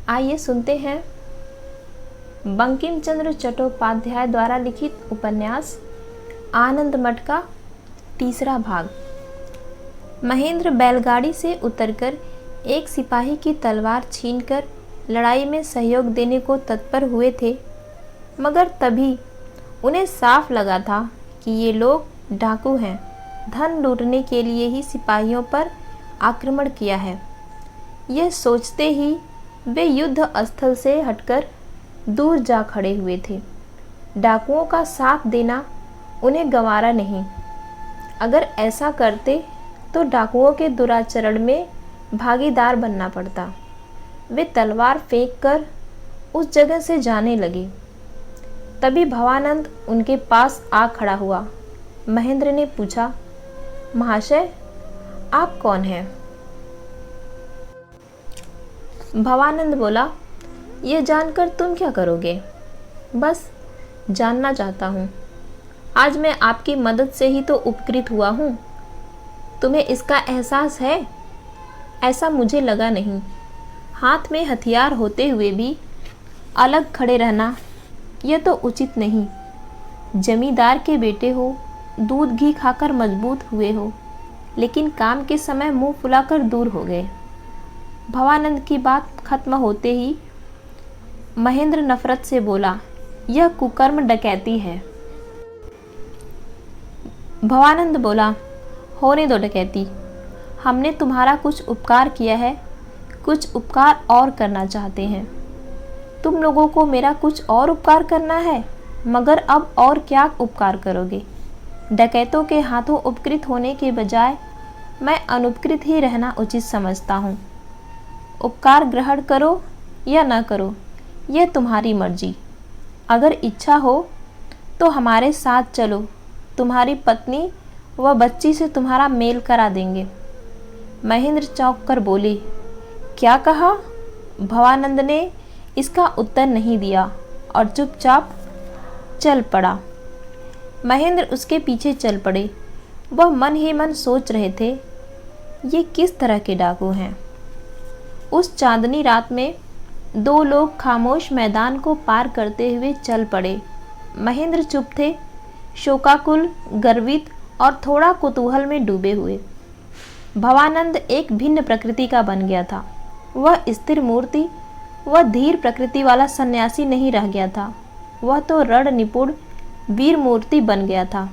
आइए सुनते हैं बंकिम चंद्र चट्टोपाध्याय द्वारा लिखित उपन्यास आनंद मठ का तीसरा भाग। महेंद्र बैलगाड़ी से उतरकर एक सिपाही की तलवार छीनकर लड़ाई में सहयोग देने को तत्पर हुए थे, मगर तभी उन्हें साफ लगा था कि ये लोग डाकू हैं, धन लूटने के लिए ही सिपाहियों पर आक्रमण किया है। यह सोचते ही वे युद्ध स्थल से हटकर दूर जा खड़े हुए थे। डाकुओं का साथ देना उन्हें गंवारा नहीं। अगर ऐसा करते तो डाकुओं के दुराचरण में भागीदार बनना पड़ता। वे तलवार फेंककर उस जगह से जाने लगे। तभी भवानंद उनके पास आ खड़ा हुआ। महेंद्र ने पूछा, महाशय, आप कौन हैं? भवानंद बोला, ये जानकर तुम क्या करोगे? बस जानना चाहता हूँ। आज मैं आपकी मदद से ही तो उपकृत हुआ हूँ। तुम्हें इसका एहसास है? ऐसा मुझे लगा नहीं। हाथ में हथियार होते हुए भी अलग खड़े रहना यह तो उचित नहीं। जमींदार के बेटे हो, दूध घी खाकर मजबूत हुए हो, लेकिन काम के समय मुंह फुलाकर दूर हो गए। भवानंद की बात खत्म होते ही महेंद्र नफरत से बोला, यह कुकर्म डकैती है। भवानंद बोला, होने दो डकैती। हमने तुम्हारा कुछ उपकार किया है, कुछ उपकार और करना चाहते हैं। तुम लोगों को मेरा कुछ और उपकार करना है, मगर अब और क्या उपकार करोगे? डकैतों के हाथों उपकृत होने के बजाय मैं अनुपकृत ही रहना उचित समझता हूँ। उपकार ग्रहण करो या न करो, यह तुम्हारी मर्जी। अगर इच्छा हो तो हमारे साथ चलो, तुम्हारी पत्नी व बच्ची से तुम्हारा मेल करा देंगे। महेंद्र चौंक कर बोले, क्या कहा? भवानंद ने इसका उत्तर नहीं दिया और चुपचाप चल पड़ा। महेंद्र उसके पीछे चल पड़े। वह मन ही मन सोच रहे थे, ये किस तरह के डाकू हैं। उस चांदनी रात में दो लोग खामोश मैदान को पार करते हुए चल पड़े। महेंद्र चुप थे, शोकाकुल, गर्वित और थोड़ा कुतूहल में डूबे हुए। भवानंद एक भिन्न प्रकृति का बन गया था। वह स्थिर मूर्ति व धीर प्रकृति वाला सन्यासी नहीं रह गया था। वह तो रण निपुण वीर मूर्ति बन गया था।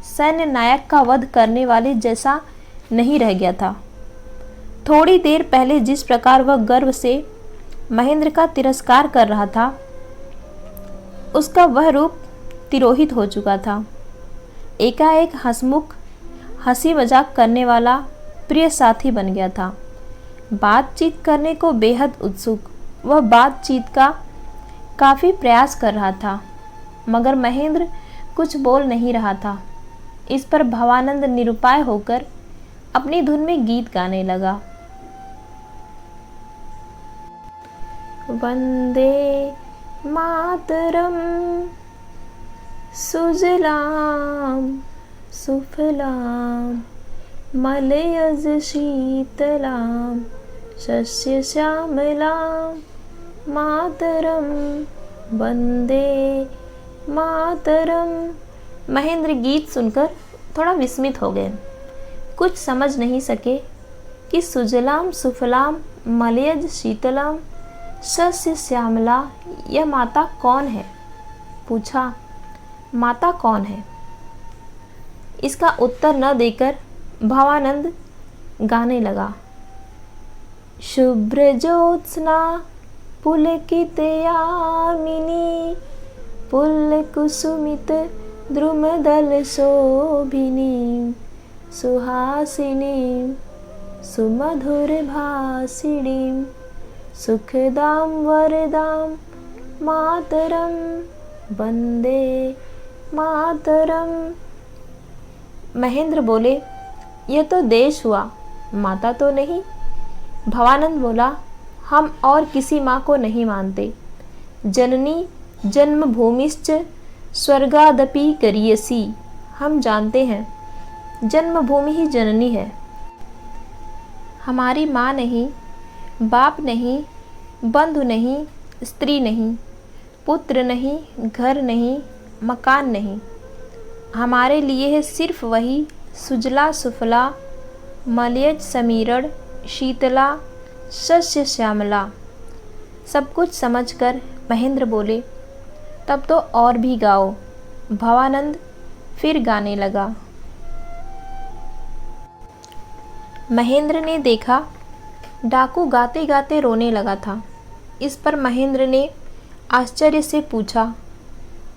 सैन्य नायक का वध करने वाले जैसा नहीं रह गया था। थोड़ी देर पहले जिस प्रकार वह गर्व से महेंद्र का तिरस्कार कर रहा था, उसका वह रूप तिरोहित हो चुका था। एकाएक हंसमुख, हंसी मजाक करने वाला प्रिय साथी बन गया था। बातचीत करने को बेहद उत्सुक, वह बातचीत का काफ़ी प्रयास कर रहा था, मगर महेंद्र कुछ बोल नहीं रहा था। इस पर भवानंद निरुपाय होकर अपनी धुन में गीत गाने लगा। वंदे मातरम सुजलाम सुफलाम मलयज शीतलाम शस्य श्यामलाम मातरम वंदे मातरम। महेंद्र गीत सुनकर थोड़ा विस्मित हो गए। कुछ समझ नहीं सके कि सुजलाम सुफलाम मलयज शीतलाम शस्य श्यामला यह माता कौन है। पूछा, माता कौन है? इसका उत्तर न देकर भवानंद गाने लगा। शुभ्र ज्योत्स्ना पुलकित यामिनी पुल्ल कुसुमित द्रुमदल शोभिनी सुहासिनी सुमधुर भाषिणी सुखदाम वरदाम मातरम वंदे मातरम। महेंद्र बोले, यह तो देश हुआ, माता तो नहीं। भवानंद बोला, हम और किसी माँ को नहीं मानते। जननी जन्मभूमिश्च स्वर्गादपि गरीयसी। हम जानते हैं जन्मभूमि ही जननी है। हमारी माँ नहीं, बाप नहीं, बंधु नहीं, स्त्री नहीं, पुत्र नहीं, घर नहीं, मकान नहीं, हमारे लिए है सिर्फ वही सुजला सुफला मलयज समीरण शीतला शस्य श्यामला। सब कुछ समझकर महेंद्र बोले, तब तो और भी गाओ। भवानंद फिर गाने लगा। महेंद्र ने देखा डाकू गाते गाते रोने लगा था। इस पर महेंद्र ने आश्चर्य से पूछा,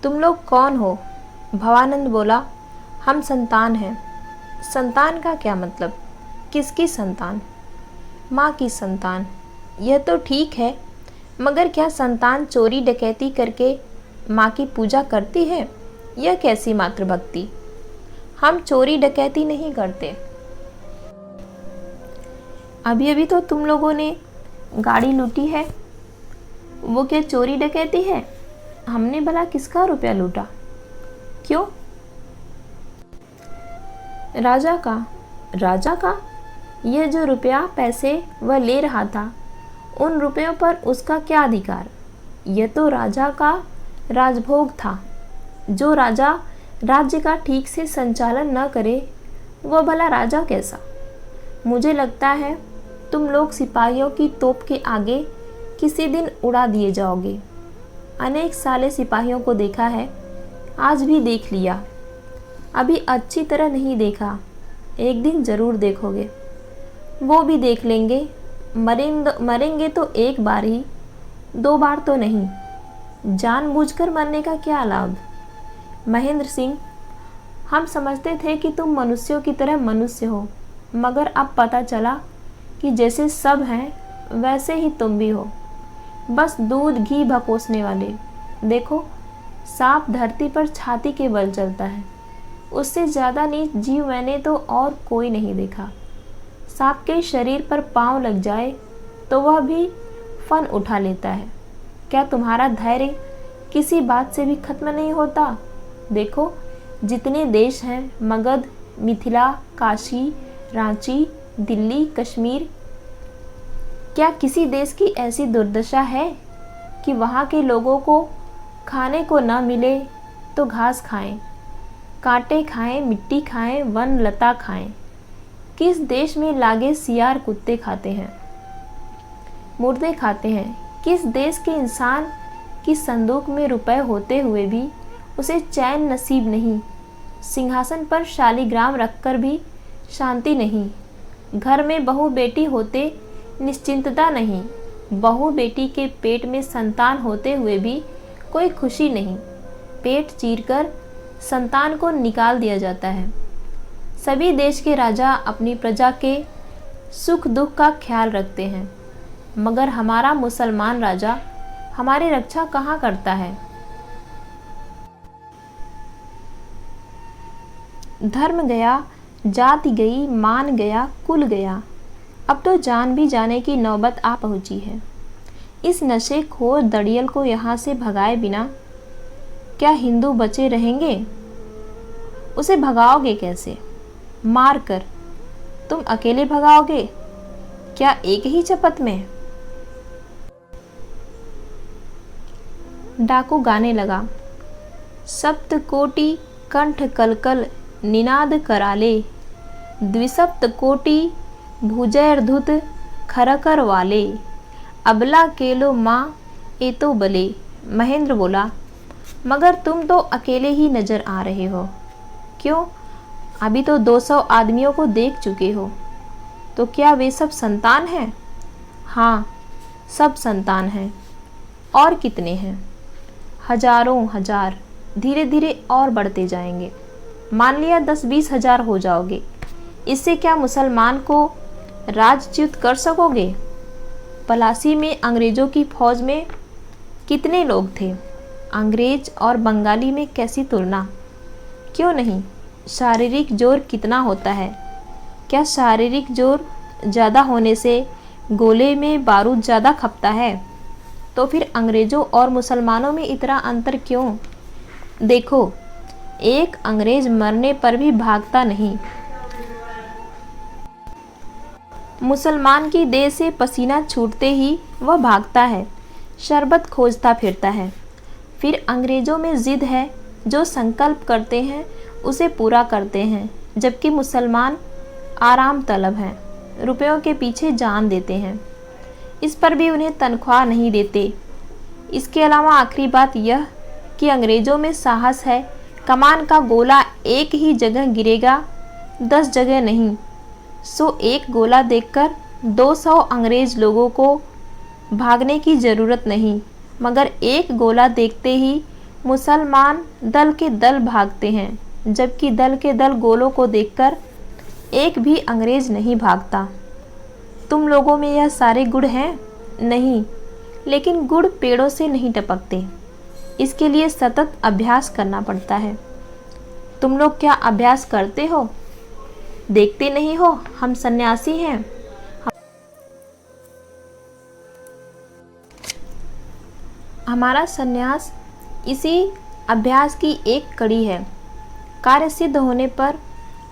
तुम लोग कौन हो? भवानंद बोला, हम संतान हैं। संतान का क्या मतलब? किसकी संतान? माँ की संतान। यह तो ठीक है, मगर क्या संतान चोरी डकैती करके माँ की पूजा करती है? यह कैसी मातृभक्ति? हम चोरी डकैती नहीं करते। अभी अभी तो तुम लोगों ने गाड़ी लूटी है, वो क्या चोरी डकैती है? हमने भला किसका रुपया लूटा? क्यों? राजा का। राजा का? यह जो रुपया पैसे वह ले रहा था, उन रुपयों पर उसका क्या अधिकार? यह तो राजा का राजभोग था। जो राजा राज्य का ठीक से संचालन न करे, वह भला राजा कैसा? मुझे लगता है तुम लोग सिपाहियों की तोप के आगे किसी दिन उड़ा दिए जाओगे। अनेक साले सिपाहियों को देखा है, आज भी देख लिया। अभी अच्छी तरह नहीं देखा, एक दिन ज़रूर देखोगे। वो भी देख लेंगे। मरेंगे तो एक बार ही, 2 बार तो नहीं। जानबूझकर मरने का क्या लाभ? महेंद्र सिंह, हम समझते थे कि तुम मनुष्यों की तरह मनुष्य हो, मगर अब पता चला कि जैसे सब हैं वैसे ही तुम भी हो, बस दूध घी भकोसने वाले। देखो, सांप धरती पर छाती के बल चलता है, उससे ज़्यादा नीच जीव मैंने तो और कोई नहीं देखा। सांप के शरीर पर पाँव लग जाए तो वह भी फन उठा लेता है। क्या तुम्हारा धैर्य किसी बात से भी खत्म नहीं होता? देखो, जितने देश हैं, मगध, मिथिला, काशी, रांची, दिल्ली, कश्मीर, क्या किसी देश की ऐसी दुर्दशा है कि वहाँ के लोगों को खाने को न मिले तो घास खाएं, कांटे खाएं, मिट्टी खाएं, वन लता खाएं? किस देश में लागे सियार कुत्ते खाते हैं, मुर्दे खाते हैं? किस देश के इंसान की संदूक में रुपए होते हुए भी उसे चैन नसीब नहीं? सिंहासन पर शालिग्राम रखकर भी शांति नहीं। घर में बहू बेटी होते निश्चिंतता नहीं। बहू बेटी के पेट में संतान होते हुए भी कोई खुशी नहीं। पेट चीरकर संतान को निकाल दिया जाता है। सभी देश के राजा अपनी प्रजा के सुख दुख का ख्याल रखते हैं, मगर हमारा मुसलमान राजा हमारी रक्षा कहाँ करता है? धर्म गया, जाति गई, मान गया, कुल गया, अब तो जान भी जाने की नौबत आ पहुंची है। इस नशेखोर दड़ियल को यहाँ से भगाए बिना क्या हिंदू बचे रहेंगे? उसे भगाओगे कैसे? मार कर। तुम अकेले भगाओगे क्या एक ही चपत में? डाकू गाने लगा। सप्त कोटि कंठ कलकल निनाद कराले, द्विसप्त कोटि भुजैर्धुत खरकर वाले, अबला केलो माँ ए तो बले। महेंद्र बोला, मगर तुम तो अकेले ही नजर आ रहे हो। क्यों? अभी तो 200 आदमियों को देख चुके हो। तो क्या वे सब संतान हैं? हाँ, सब संतान हैं। और कितने हैं? हजारों हजार, धीरे धीरे और बढ़ते जाएंगे। मान लिया 10-20 हजार हो जाओगे। इससे क्या मुसलमान को राज्यच्युत कर सकोगे? पलासी में अंग्रेज़ों की फौज में कितने लोग थे? अंग्रेज और बंगाली में कैसी तुलना? क्यों नहीं? शारीरिक जोर कितना होता है? क्या शारीरिक जोर ज़्यादा होने से गोले में बारूद ज़्यादा खपता है? तो फिर अंग्रेज़ों और मुसलमानों में इतना अंतर क्यों? देखो, एक अंग्रेज मरने पर भी भागता नहीं। मुसलमान की देह से पसीना छूटते ही वह भागता है, शरबत खोजता फिरता है। फिर अंग्रेज़ों में ज़िद है, जो संकल्प करते हैं उसे पूरा करते हैं, जबकि मुसलमान आराम तलब हैं, रुपयों के पीछे जान देते हैं। इस पर भी उन्हें तनख्वाह नहीं देते। इसके अलावा आखिरी बात यह कि अंग्रेज़ों में साहस है, कमान का गोला एक ही जगह गिरेगा, 10 जगह नहीं। सो एक गोला देखकर 200 अंग्रेज़ लोगों को भागने की ज़रूरत नहीं, मगर एक गोला देखते ही मुसलमान दल के दल भागते हैं, जबकि दल के दल गोलों को देखकर एक भी अंग्रेज़ नहीं भागता। तुम लोगों में यह सारे गुण हैं? नहीं, लेकिन गुड़ पेड़ों से नहीं टपकते। इसके लिए सतत अभ्यास करना पड़ता है। तुम लोग क्या अभ्यास करते हो? देखते नहीं हो हम सन्यासी हैं। हमारा सन्यास इसी अभ्यास की एक कड़ी है। कार्य सिद्ध होने पर,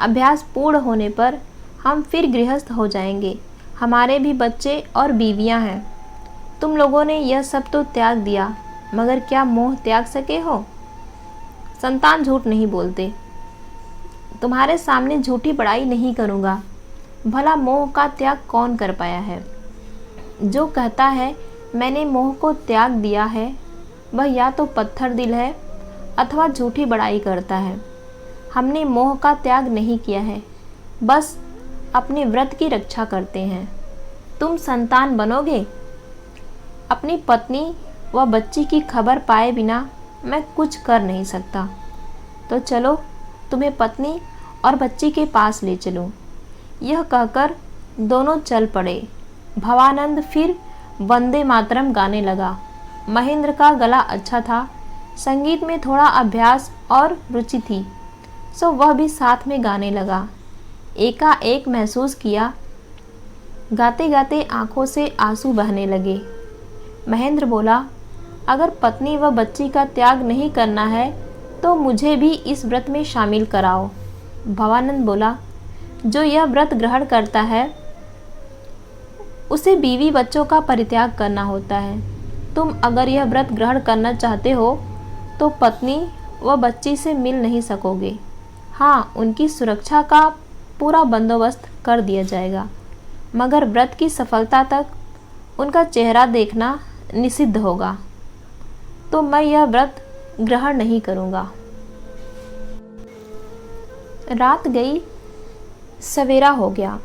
अभ्यास पूर्ण होने पर हम फिर गृहस्थ हो जाएंगे। हमारे भी बच्चे और बीवियां हैं। तुम लोगों ने यह सब तो त्याग दिया, मगर क्या मोह त्याग सके हो? संतान झूठ नहीं बोलते। तुम्हारे सामने झूठी बड़ाई नहीं करूँगा। भला मोह का त्याग कौन कर पाया है? जो कहता है मैंने मोह को त्याग दिया है, वह या तो पत्थर दिल है अथवा झूठी बड़ाई करता है। हमने मोह का त्याग नहीं किया है, बस अपने व्रत की रक्षा करते हैं। तुम संतान बनोगे? अपनी पत्नी व बच्ची की खबर पाए बिना मैं कुछ कर नहीं सकता। तो चलो, तुम्हें पत्नी और बच्ची के पास ले चलूं। यह कहकर दोनों चल पड़े। भवानंद फिर वंदे मातरम गाने लगा। महेंद्र का गला अच्छा था, संगीत में थोड़ा अभ्यास और रुचि थी, सो वह भी साथ में गाने लगा। एकाएक महसूस किया, गाते गाते आंखों से आंसू बहने लगे। महेंद्र बोला, अगर पत्नी व बच्ची का त्याग नहीं करना है तो मुझे भी इस व्रत में शामिल कराओ। भवानंद बोला, जो यह व्रत ग्रहण करता है उसे बीवी बच्चों का परित्याग करना होता है। तुम अगर यह व्रत ग्रहण करना चाहते हो तो पत्नी व बच्ची से मिल नहीं सकोगे। हाँ, उनकी सुरक्षा का पूरा बंदोबस्त कर दिया जाएगा, मगर व्रत की सफलता तक उनका चेहरा देखना निषिद्ध होगा। तो मैं यह व्रत ग्रहण नहीं करूँगा। रात गई, सवेरा हो गया।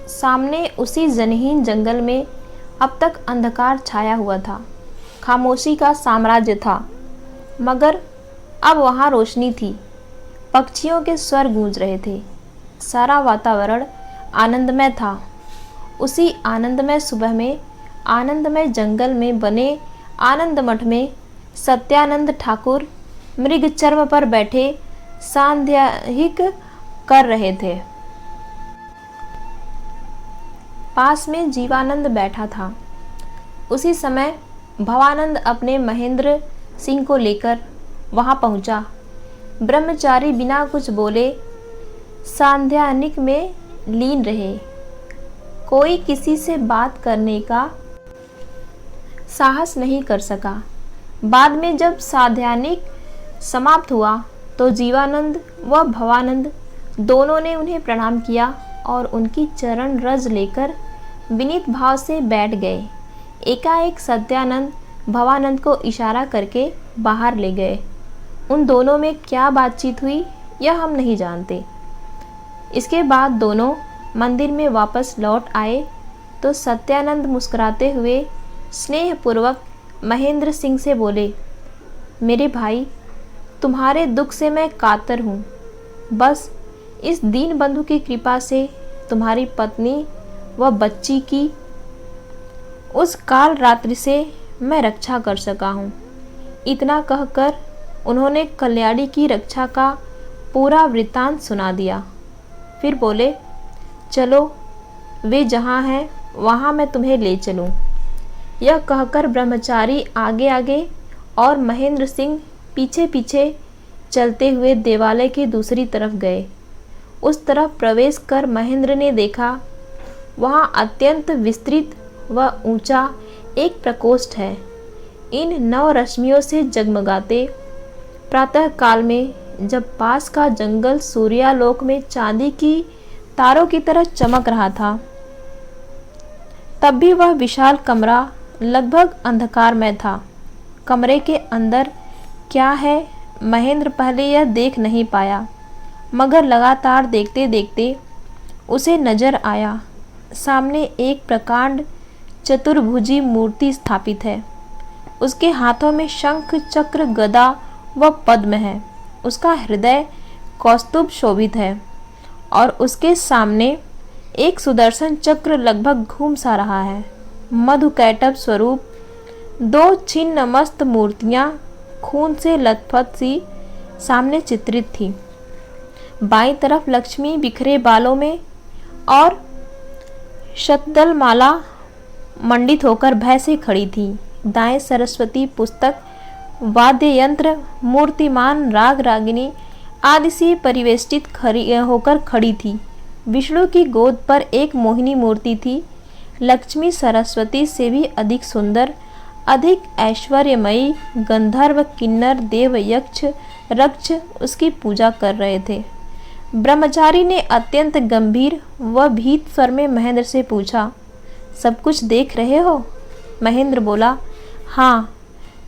सामने उसी जनहीन जंगल में अब तक अंधकार छाया हुआ था। खामोशी का साम्राज्य था, मगर अब वहाँ रोशनी थी। पक्षियों के स्वर गूंज रहे थे। सारा वातावरण आनंदमय था। उसी आनंदमय सुबह में, आनंदमय जंगल में बने आनंद मठ में सत्यानंद ठाकुर मृग चर्म पर बैठे सांध्यायिक कर रहे थे। पास में जीवानंद बैठा था। उसी समय भवानंद अपने महेंद्र सिंह को लेकर वहां पहुंचा। ब्रह्मचारी बिना कुछ बोले सांध्यायिक में लीन रहे। कोई किसी से बात करने का साहस नहीं कर सका। बाद में जब सांध्यायिक समाप्त हुआ तो जीवानंद व भवानंद दोनों ने उन्हें प्रणाम किया और उनकी चरण रज लेकर विनीत भाव से बैठ गए। एकाएक सत्यानंद भवानंद को इशारा करके बाहर ले गए। उन दोनों में क्या बातचीत हुई यह हम नहीं जानते। इसके बाद दोनों मंदिर में वापस लौट आए तो सत्यानंद मुस्कुराते हुए स्नेहपूर्वक महेंद्र सिंह से बोले, मेरे भाई, तुम्हारे दुख से मैं कातर हूँ। बस इस दीन बंधु की कृपा से तुम्हारी पत्नी व बच्ची की उस काल रात्रि से मैं रक्षा कर सका हूँ। इतना कहकर उन्होंने कल्याणी की रक्षा का पूरा वृत्तांत सुना दिया। फिर बोले, चलो, वे जहाँ हैं वहाँ मैं तुम्हें ले चलूँ। यह कहकर ब्रह्मचारी आगे आगे और महेंद्र सिंह पीछे पीछे चलते हुए देवालय की दूसरी तरफ गए। उस तरफ प्रवेश कर महेंद्र ने देखा वहाँ अत्यंत विस्तृत व ऊंचा एक प्रकोष्ठ है। इन नव रश्मियों से जगमगाते प्रातः काल में जब पास का जंगल सूर्यालोक में चांदी की तारों की तरह चमक रहा था, तब भी वह विशाल कमरा लगभग अंधकारमय था। कमरे के अंदर क्या है महेंद्र पहले यह देख नहीं पाया, मगर लगातार देखते देखते उसे नजर आया सामने एक प्रकांड चतुर्भुजी मूर्ति स्थापित है। उसके हाथों में शंख चक्र गदा व पद्म है। उसका हृदय कौस्तुभ शोभित है और उसके सामने एक सुदर्शन चक्र लगभग घूम सा रहा है। मधुकैटभ स्वरूप दो छिन्न मस्त मूर्तियां खून से लथपथ सी सामने चित्रित थी। बाईं तरफ लक्ष्मी बिखरे बालों में और शतदल माला मंडित होकर भय से खड़ी थी। दाएं सरस्वती पुस्तक, वाद्य यंत्र, मूर्तिमान राग रागिनी आदि से परिवेष्टित होकर खड़ी थी। विष्णु की गोद पर एक मोहिनी मूर्ति थी। लक्ष्मी सरस्वती से भी अधिक सुंदर, अधिक ऐश्वर्यमयी गंधर्व, किन्नर, देव, यक्ष, रक्ष उसकी पूजा कर रहे थे। ब्रह्मचारी ने अत्यंत गंभीर व भीत स्वर में महेंद्र से पूछा, सब कुछ देख रहे हो? महेंद्र बोला, हाँ।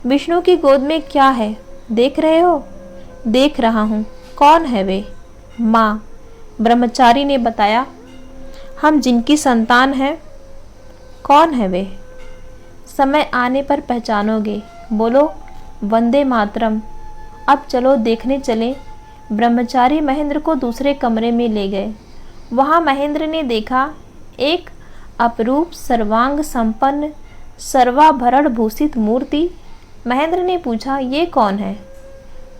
विष्णु की गोद में क्या है, देख रहे हो? देख रहा हूँ। कौन है वे? माँ। ब्रह्मचारी ने बताया, हम जिनकी संतान हैं। कौन है वे? समय आने पर पहचानोगे। बोलो वंदे मातरम। अब चलो देखने चलें। ब्रह्मचारी महेंद्र को दूसरे कमरे में ले गए। वहाँ महेंद्र ने देखा एक अपरूप सर्वांग संपन्न सर्वाभरण भूषित मूर्ति। महेंद्र ने पूछा, ये कौन है?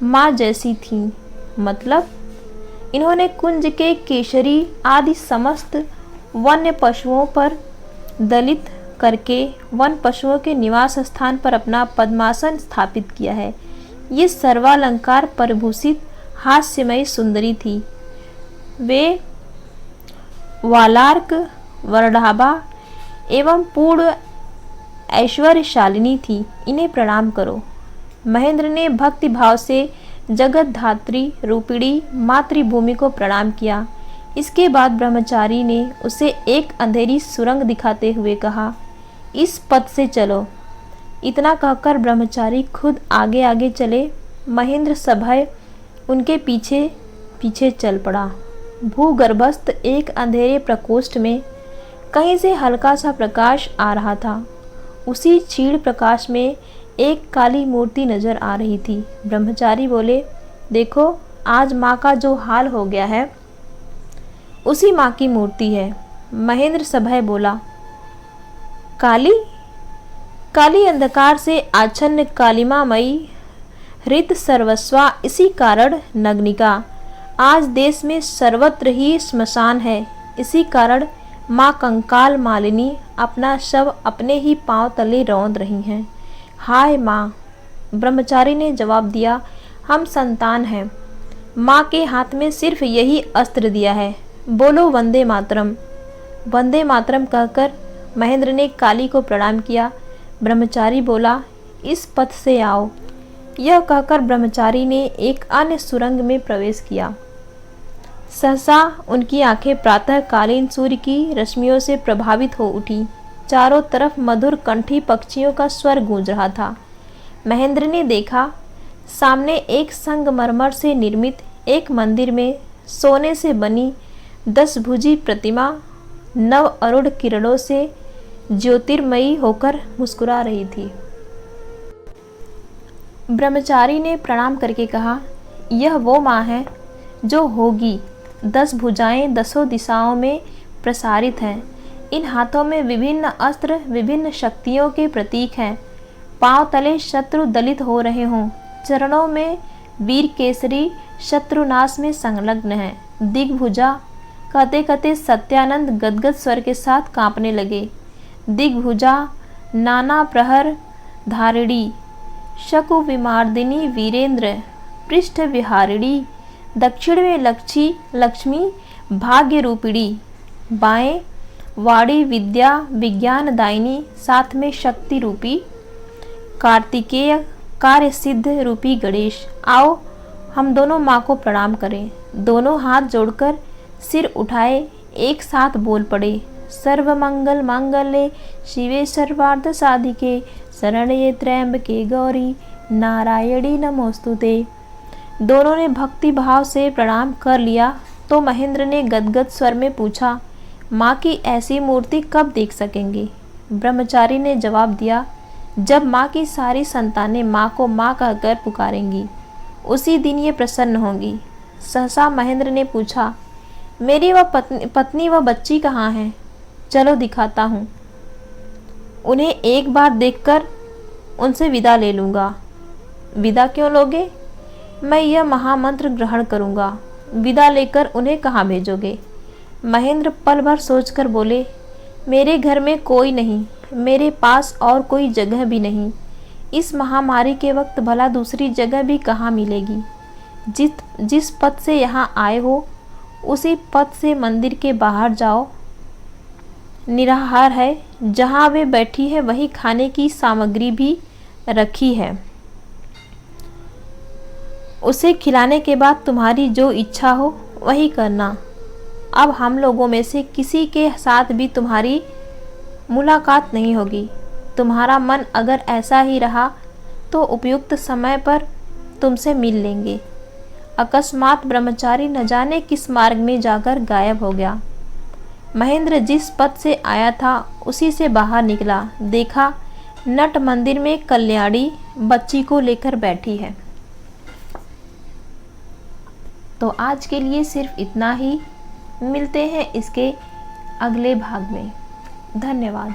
माँ जैसी थी। मतलब? इन्होंने कुंज के केशरी आदि समस्त वन्य पशुओं पर दलित करके वन पशुओं के निवास स्थान पर अपना पद्मासन स्थापित किया है। ये सर्वालंकार परिभूषित हास्यमयी सुंदरी थी। वे वालार्क, वरढाभा एवं पूर्ण ऐश्वर्यशालिनी थी। इन्हें प्रणाम करो। महेंद्र ने भक्ति भाव से जगत धात्री रूपिणी मातृभूमि को प्रणाम किया। इसके बाद ब्रह्मचारी ने उसे एक अंधेरी सुरंग दिखाते हुए कहा, इस पथ से चलो। इतना कहकर ब्रह्मचारी खुद आगे आगे चले। महेंद्र सभय उनके पीछे पीछे चल पड़ा। भूगर्भस्थ एक अंधेरे प्रकोष्ठ में कहीं से हल्का सा प्रकाश आ रहा था। उसी क्षीण प्रकाश में एक काली मूर्ति नजर आ रही थी। ब्रह्मचारी बोले, देखो आज माँ का जो हाल हो गया है उसी माँ की मूर्ति है। महेंद्र सभय बोला, काली? काली अंधकार से आच्छन्न कालिमामयी हृत सर्वस्वा, इसी कारण नग्निका। आज देश में सर्वत्र ही श्मशान है। इसी कारण माँ कंकाल मालिनी अपना शव अपने ही पांव तले रौंद रही हैं। हाय माँ। ब्रह्मचारी ने जवाब दिया, हम संतान हैं। माँ के हाथ में सिर्फ यही अस्त्र दिया है। बोलो वंदे मातरम। वंदे मातरम कहकर महेंद्र ने काली को प्रणाम किया। ब्रह्मचारी बोला, इस पथ से आओ। यह कहकर ब्रह्मचारी ने एक अन्य सुरंग में प्रवेश किया। सहसा उनकी आंखें प्रातःकालीन सूर्य की रश्मियों से प्रभावित हो उठी। चारों तरफ मधुर कंठी पक्षियों का स्वर गूंज रहा था। महेंद्र ने देखा सामने एक संगमरमर से निर्मित एक मंदिर में सोने से बनी 10 भुजी प्रतिमा नव अरुण किरणों से ज्योतिर्मयी होकर मुस्कुरा रही थी। ब्रह्मचारी ने प्रणाम करके कहा, यह वो माँ है जो होगी। 10 भुजाएं 10 दिशाओं में प्रसारित हैं। इन हाथों में विभिन्न अस्त्र विभिन्न शक्तियों के प्रतीक हैं। पांव तले शत्रु दलित हो रहे हों। चरणों में वीर केसरी शत्रुनाश में संलग्न है। दिग्भुजा कहते कहते सत्यानंद गदगद स्वर के साथ कांपने लगे। दिग्भुजा नाना प्रहर धारिणी शकु विमार्दिनी वीरेंद्र पृष्ठ विहारिणी। दक्षिण में लक्ष्मी भाग्य रूपिणी। बाएं वाणी विद्या विज्ञान दायिनी, साथ में शक्ति रूपी कार्तिकेय, कार्य सिद्ध रूपी गणेश। आओ हम दोनों माँ को प्रणाम करें। दोनों हाथ जोड़कर सिर उठाए एक साथ बोल पड़े, सर्वमंगल मांगल्ये शिवे सर्वार्थ साधिके, शरण्ये त्र्यंबके गौरी नारायणी नमोस्तुते। दोनों ने भक्ति भाव से प्रणाम कर लिया तो महेंद्र ने गदगद स्वर में पूछा, माँ की ऐसी मूर्ति कब देख सकेंगे? ब्रह्मचारी ने जवाब दिया, जब माँ की सारी संतानें माँ को माँ कहकर पुकारेंगी, उसी दिन ये प्रसन्न होंगी। सहसा महेंद्र ने पूछा, मेरी वह पत्नी व बच्ची कहाँ हैं? चलो दिखाता हूँ। उन्हें एक बार देखकर उनसे विदा ले लूँगा। विदा क्यों लोगे? मैं यह महामंत्र ग्रहण करूँगा। विदा लेकर उन्हें कहाँ भेजोगे? महेंद्र पल भर सोचकर बोले, मेरे घर में कोई नहीं, मेरे पास और कोई जगह भी नहीं। इस महामारी के वक्त भला दूसरी जगह भी कहाँ मिलेगी? जिस पथ से यहाँ आए हो उसी पथ से मंदिर के बाहर जाओ। निराहार है, जहाँ वे बैठी है वही खाने की सामग्री भी रखी है। उसे खिलाने के बाद तुम्हारी जो इच्छा हो वही करना। अब हम लोगों में से किसी के साथ भी तुम्हारी मुलाकात नहीं होगी। तुम्हारा मन अगर ऐसा ही रहा तो उपयुक्त समय पर तुमसे मिल लेंगे। अकस्मात ब्रह्मचारी न जाने किस मार्ग में जाकर गायब हो गया। महेंद्र जिस पथ से आया था उसी से बाहर निकला। देखा नट मंदिर में कल्याणी बच्ची को लेकर बैठी है। तो आज के लिए सिर्फ इतना ही। मिलते हैं इसके अगले भाग में। धन्यवाद।